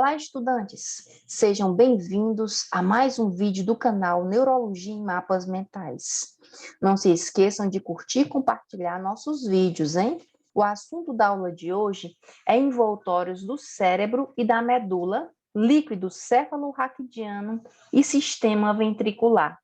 Olá, estudantes! Sejam bem-vindos a mais um vídeo do canal Neurologia em Mapas Mentais. Não se esqueçam de curtir e compartilhar nossos vídeos, hein? O assunto da aula de hoje é envoltórios do cérebro e da medula, líquido céfalo-raquidiano e sistema ventricular.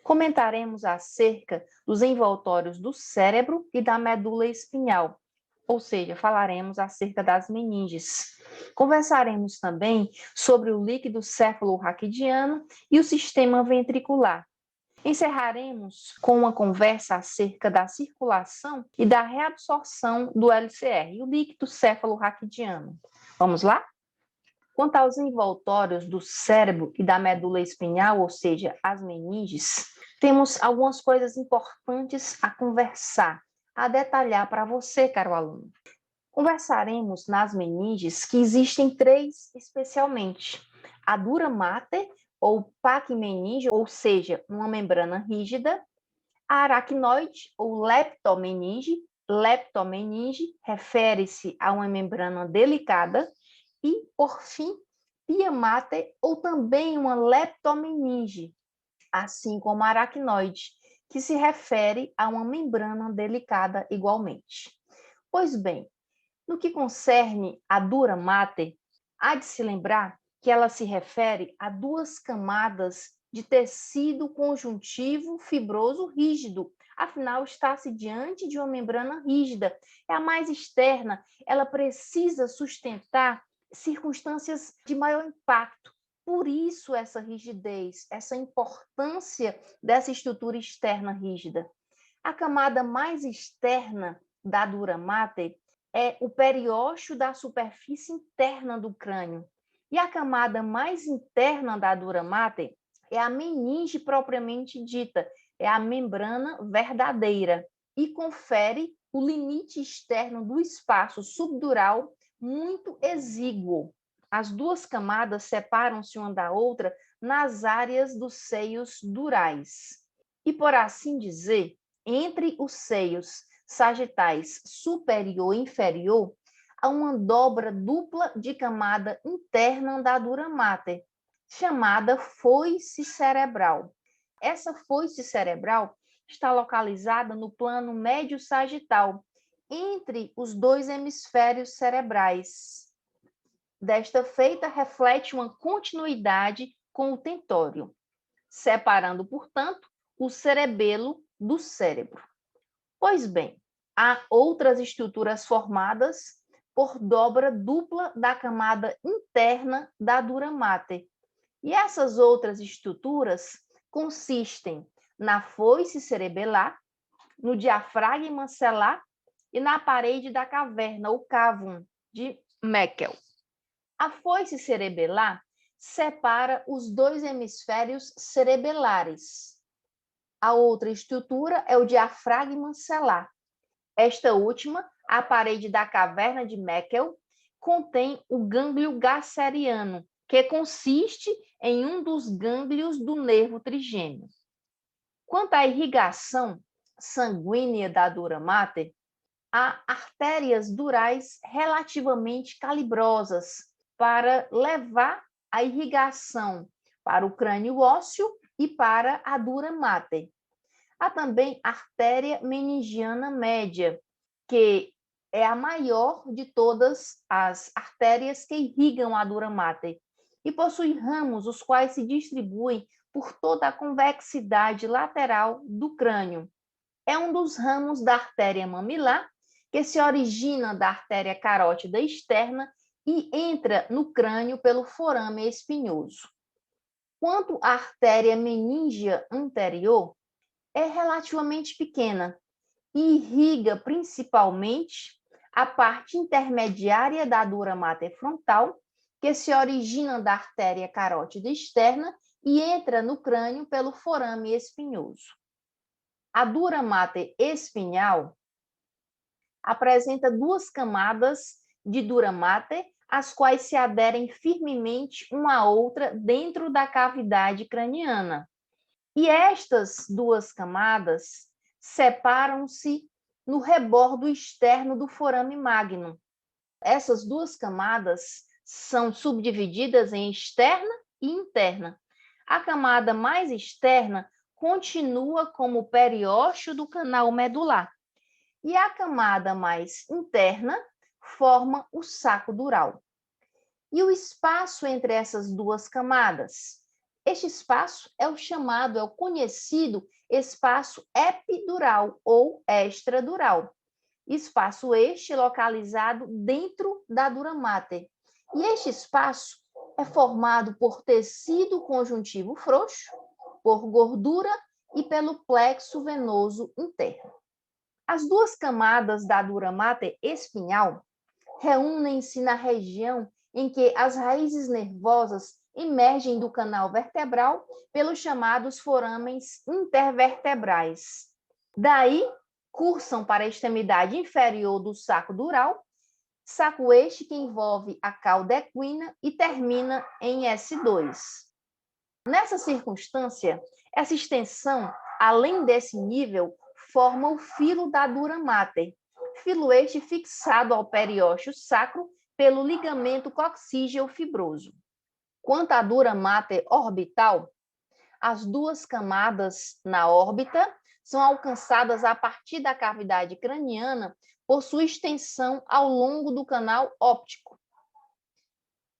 Comentaremos acerca dos envoltórios do cérebro e da medula espinhal, ou seja, falaremos acerca das meninges. Conversaremos também sobre o líquido céfalo-raquidiano e o sistema ventricular. Encerraremos com uma conversa acerca da circulação e da reabsorção do LCR, o líquido céfalo-raquidiano. Vamos lá? Quanto aos envoltórios do cérebro e da medula espinhal, ou seja, as meninges, temos algumas coisas importantes a conversar, a detalhar para você, caro aluno. Conversaremos nas meninges, que existem três especialmente: a dura mater, ou pacmeninge, ou seja, uma membrana rígida; a aracnoide, ou leptomeninge. Leptomeninge refere-se a uma membrana delicada; e, por fim, pia mater, ou também uma leptomeninge, assim como a aracnoide, que se refere a uma membrana delicada igualmente. Pois bem, no que concerne a dura mater, há de se lembrar que ela se refere a duas camadas de tecido conjuntivo fibroso rígido. Afinal, está-se diante de uma membrana rígida. É a mais externa, ela precisa sustentar circunstâncias de maior impacto. Por isso, essa rigidez, essa importância dessa estrutura externa rígida. A camada mais externa da dura mater é o periósteo da superfície interna do crânio. E a camada mais interna da dura mater é a meninge propriamente dita, é a membrana verdadeira, e confere o limite externo do espaço subdural muito exíguo. As duas camadas separam-se uma da outra nas áreas dos seios durais. E, por assim dizer, entre os seios sagitais superior e inferior, há uma dobra dupla de camada interna da dura mater, chamada foice cerebral. Essa foice cerebral está localizada no plano médio sagital, entre os dois hemisférios cerebrais. Desta feita, reflete uma continuidade com o tentório, separando, portanto, o cerebelo do cérebro. Pois bem, há outras estruturas formadas por dobra dupla da camada interna da dura mater. E essas outras estruturas consistem na foice cerebelar, no diafragma celular e na parede da caverna, o cavum, de Meckel. A foice cerebelar separa os dois hemisférios cerebelares. A outra estrutura é o diafragma celular. Esta última, a parede da caverna de Meckel, contém o gânglio gasseriano, que consiste em um dos gânglios do nervo trigêmeo. Quanto à irrigação sanguínea da dura mater, há artérias durais relativamente calibrosas para levar a irrigação para o crânio ósseo e para a dura mater. Há também a artéria meningiana média, que é a maior de todas as artérias que irrigam a dura mater, e possui ramos os quais se distribuem por toda a convexidade lateral do crânio. É um dos ramos da artéria mamilar, que se origina da artéria carótida externa e entra no crânio pelo forame espinhoso. Quanto à artéria meningea anterior, é relativamente pequena e irriga principalmente a parte intermediária da dura mater frontal, que se origina da artéria carótida externa e entra no crânio pelo forame espinhoso. A dura mater espinhal apresenta duas camadas de dura mater, as quais se aderem firmemente uma à outra dentro da cavidade craniana. E estas duas camadas separam-se no rebordo externo do forame magno. Essas duas camadas são subdivididas em externa e interna. A camada mais externa continua como o periósteo do canal medular. E a camada mais interna forma o saco dural. E o espaço entre essas duas camadas? Este espaço é o conhecido espaço epidural ou extradural. Espaço este localizado dentro da dura mater. E este espaço é formado por tecido conjuntivo frouxo, por gordura e pelo plexo venoso interno. As duas camadas da dura mater espinhal reúnem-se na região em que as raízes nervosas emergem do canal vertebral pelos chamados forames intervertebrais. Daí, cursam para a extremidade inferior do saco dural, saco este que envolve a cauda equina e termina em S2. Nessa circunstância, essa extensão, além desse nível, forma o filo da dura mater, filo este fixado ao periósteo sacro pelo ligamento coxígeo fibroso. Quanto à dura mater orbital, as duas camadas na órbita são alcançadas a partir da cavidade craniana por sua extensão ao longo do canal óptico.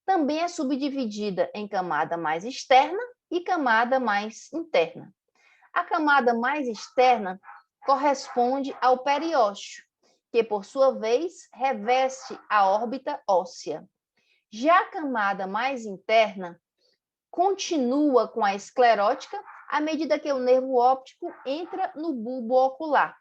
Também é subdividida em camada mais externa e camada mais interna. A camada mais externa corresponde ao periósteo, que, por sua vez, reveste a órbita óssea. Já a camada mais interna continua com a esclerótica à medida que o nervo óptico entra no bulbo ocular.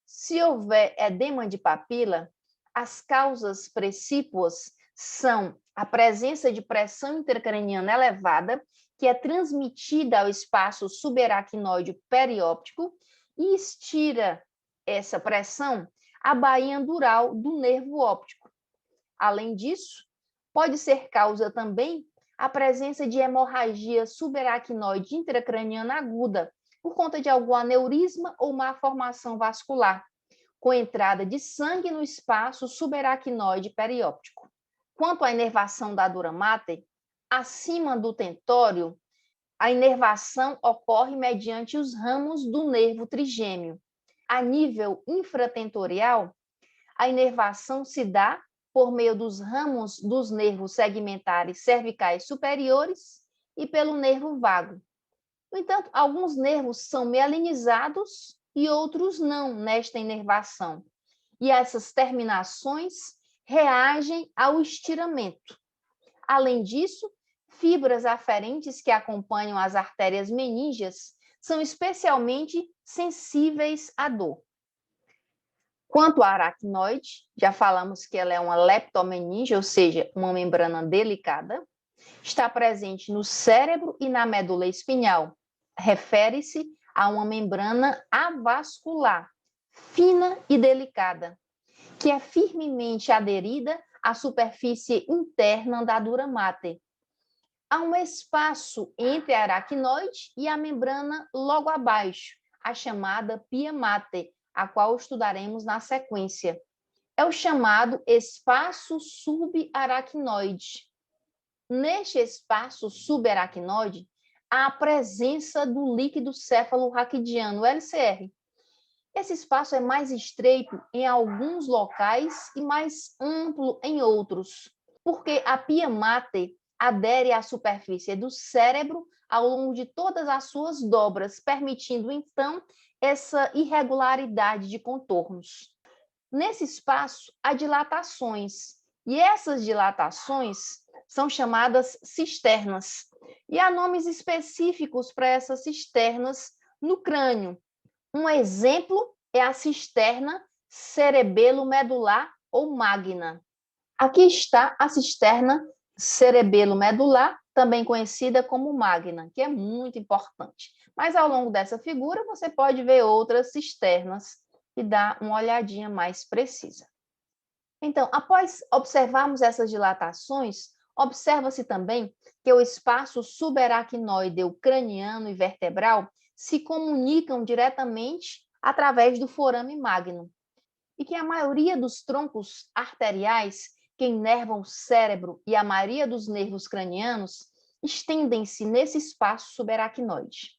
Se houver edema de papila, as causas precípuas são a presença de pressão intracraniana elevada, que é transmitida ao espaço subaracnoide perióptico e estira essa pressão a bainha dural do nervo óptico. Além disso, pode ser causa também a presença de hemorragia subaracnoide intracraniana aguda, por conta de algum aneurisma ou má formação vascular, com entrada de sangue no espaço subaracnoide perióptico. Quanto à inervação da dura mater, acima do tentório, a inervação ocorre mediante os ramos do nervo trigêmeo. A nível infratentorial, a inervação se dá por meio dos ramos dos nervos segmentares cervicais superiores e pelo nervo vago. No entanto, alguns nervos são mielinizados e outros não nesta inervação. E essas terminações reagem ao estiramento. Além disso, fibras aferentes que acompanham as artérias meníngeas são especialmente sensíveis à dor. Quanto à aracnoide, já falamos que ela é uma leptomeninge, ou seja, uma membrana delicada, está presente no cérebro e na medula espinhal. Refere-se a uma membrana avascular, fina e delicada, que é firmemente aderida à superfície interna da dura mater. Há um espaço entre a aracnoide e a membrana logo abaixo, a chamada pia mater, a qual estudaremos na sequência. É o chamado espaço subaracnoide. Neste espaço subaracnoide, há a presença do líquido céfalo-raquidiano, LCR. Esse espaço é mais estreito em alguns locais e mais amplo em outros, porque a pia mater adere à superfície do cérebro ao longo de todas as suas dobras, permitindo, então, essa irregularidade de contornos. Nesse espaço, há dilatações, e essas dilatações são chamadas cisternas. E há nomes específicos para essas cisternas no crânio. Um exemplo é a cisterna cerebelo-medular ou magna. Aqui está a cisterna cerebelo-medular, também conhecida como magna, que é muito importante. Mas ao longo dessa figura, você pode ver outras cisternas e dar uma olhadinha mais precisa. Então, após observarmos essas dilatações, observa-se também que o espaço subaracnoide craniano e vertebral se comunicam diretamente através do forame magno e que a maioria dos troncos arteriais que inervam o cérebro e a maioria dos nervos cranianos, estendem-se nesse espaço subaracnoide.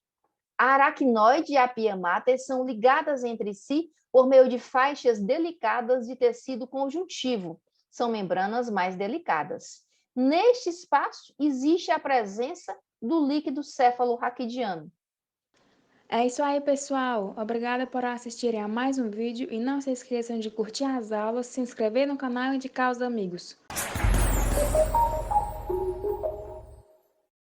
A aracnoide e a pia mater são ligadas entre si por meio de faixas delicadas de tecido conjuntivo, são membranas mais delicadas. Neste espaço existe a presença do líquido cefalorraquidiano. É isso aí, pessoal. Obrigada por assistirem a mais um vídeo e não se esqueçam de curtir as aulas, se inscrever no canal e indicar aos amigos.